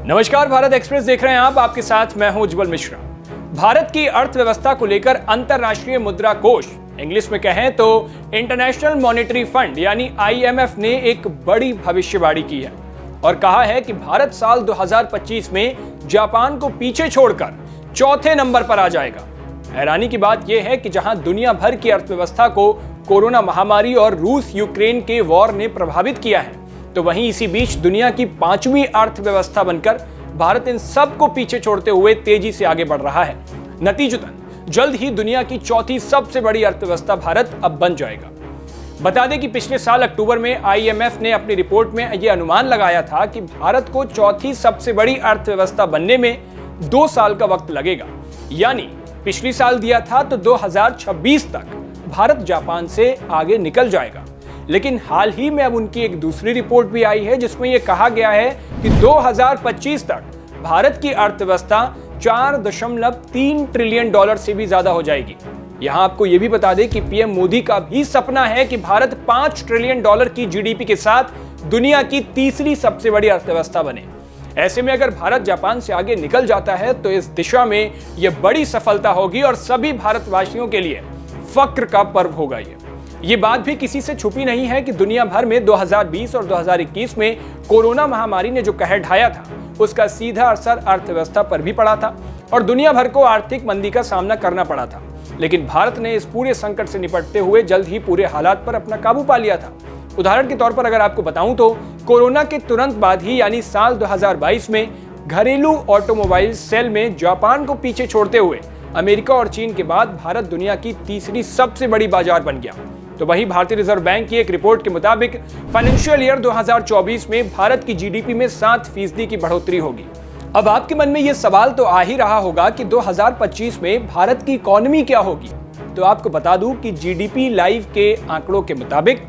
नमस्कार, भारत एक्सप्रेस देख रहे हैं आप। आपके साथ मैं हूं उज्जवल मिश्रा। भारत की अर्थव्यवस्था को लेकर अंतरराष्ट्रीय मुद्रा कोष, इंग्लिश में कहें तो इंटरनेशनल मॉनेटरी फंड यानी IMF ने एक बड़ी भविष्यवाणी की है और कहा है कि भारत साल 2025 में जापान को पीछे छोड़कर चौथे नंबर पर आ जाएगा। हैरानी की बात यह है कि जहां दुनिया भर की अर्थव्यवस्था को कोरोना महामारी और रूस यूक्रेन के वॉर ने प्रभावित किया है, तो वहीं इसी बीच दुनिया की 5वीं अर्थव्यवस्था बनकर भारत इन सब को पीछे छोड़ते हुए तेजी से आगे बढ़ रहा है। नतीजतन जल्द ही दुनिया की चौथी सबसे बड़ी अर्थव्यवस्था भारत अब बन जाएगा। बता दें कि पिछले साल अक्टूबर में IMF ने अपनी रिपोर्ट में यह अनुमान लगाया था कि भारत को चौथी सबसे बड़ी अर्थव्यवस्था बनने में 2 साल का वक्त लगेगा। यानी पिछली साल दिया था तो 2026 तक भारत जापान से आगे निकल जाएगा। लेकिन हाल ही में अब उनकी एक दूसरी रिपोर्ट भी आई है जिसमें यह कहा गया है कि 2025 तक भारत की अर्थव्यवस्था 4.3 ट्रिलियन डॉलर से भी ज्यादा हो जाएगी। यहां आपको यह भी बता दें कि PM मोदी का भी सपना है कि भारत 5 ट्रिलियन डॉलर की GDP के साथ दुनिया की तीसरी सबसे बड़ी अर्थव्यवस्था बने। ऐसे में अगर भारत जापान से आगे निकल जाता है तो इस दिशा में यह बड़ी सफलता होगी और सभी भारतवासियों के लिए फक्र का पर्व होगा। ये बात भी किसी से छुपी नहीं है कि दुनिया भर में 2020 और 2021 में कोरोना महामारी ने जो कहर ढाया था उसका सीधा असर अर्थव्यवस्था पर भी पड़ा था और दुनिया भर को आर्थिक मंदी का सामना करना पड़ा था। लेकिन भारत ने इस पूरे संकट से निपटते हुए जल्द ही पूरे हालात पर अपना काबू पा लिया था। उदाहरण के तौर पर अगर आपको बताऊं तो कोरोना के तुरंत बाद ही यानी साल 2022 में घरेलू ऑटोमोबाइल सेल में जापान को पीछे छोड़ते हुए अमेरिका और चीन के बाद भारत दुनिया की तीसरी सबसे बड़ी बाजार बन गया। तो वहीं भारतीय रिजर्व बैंक की एक रिपोर्ट के मुताबिक फाइनेंशियल ईयर 2024 में भारत की GDP में 7% की बढ़ोतरी होगी। अब आपके मन में यह सवाल तो आ ही रहा होगा कि 2025 में भारत की इकोनॉमी क्या होगी। तो आपको बता दूं कि GDP लाइव के आंकड़ों के मुताबिक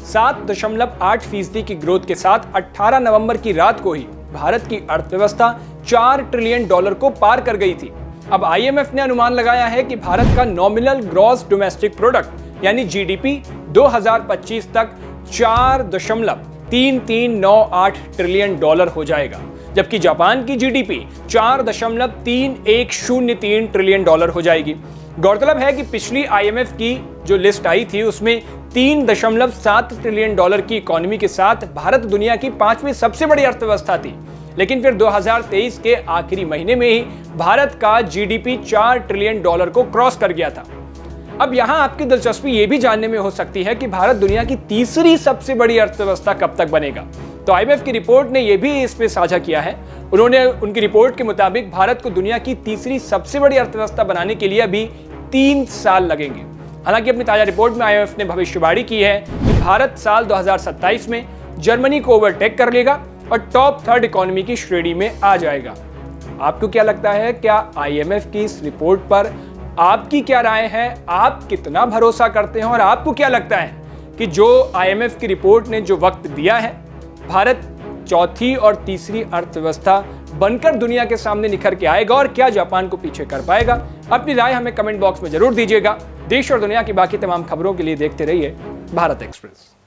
7.8% की ग्रोथ के साथ 18 नवंबर की रात को ही भारत की अर्थव्यवस्था 4 ट्रिलियन डॉलर को पार कर गई थी। अब IMF ने अनुमान लगाया है कि भारत का नॉमिनल ग्रॉस डोमेस्टिक प्रोडक्ट यानी GDP 2025 तक 4.3398 ट्रिलियन डॉलर हो जाएगा, जबकि जापान की GDP 4.3103 ट्रिलियन डॉलर हो जाएगी। गौरतलब है कि पिछली IMF की जो लिस्ट आई थी उसमें 3.7 ट्रिलियन डॉलर की इकोनॉमी के साथ भारत दुनिया की 5वीं सबसे बड़ी अर्थव्यवस्था थी। लेकिन फिर 2023 के आखिरी महीने में ही भारत का GDP 4 ट्रिलियन डॉलर को क्रॉस कर गया था। अब यहां आपकी दिलचस्पी यह भी जानने में हो सकती है कि भारत दुनिया की तीसरी सबसे बड़ी अर्थव्यवस्था कब तक बनेगा। तो IMF की रिपोर्ट ने यह भी इस पे साझा किया है। उन्होंने उनकी रिपोर्ट के मुताबिक भारत को दुनिया की तीसरी सबसे बड़ी अर्थव्यवस्था बनाने के लिए अभी 3 साल लगेंगे। हालांकि अपनी ताजा रिपोर्ट में IMF ने भविष्यवाणी की है कि भारत साल 2027 में जर्मनी को ओवरटेक कर लेगा और टॉप 3rd इकोनॉमी की श्रेणी में आ जाएगा। आपको क्या लगता है, क्या IMF की इस रिपोर्ट पर आपकी क्या राय है? आप कितना भरोसा करते हैं और आपको क्या लगता है कि जो IMF की रिपोर्ट ने जो वक्त दिया है, भारत चौथी और तीसरी अर्थव्यवस्था बनकर दुनिया के सामने निखर के आएगा और क्या जापान को पीछे कर पाएगा? अपनी राय हमें कमेंट बॉक्स में जरूर दीजिएगा। देश और दुनिया की बाकी तमाम खबरों के लिए देखते रहिए भारत एक्सप्रेस।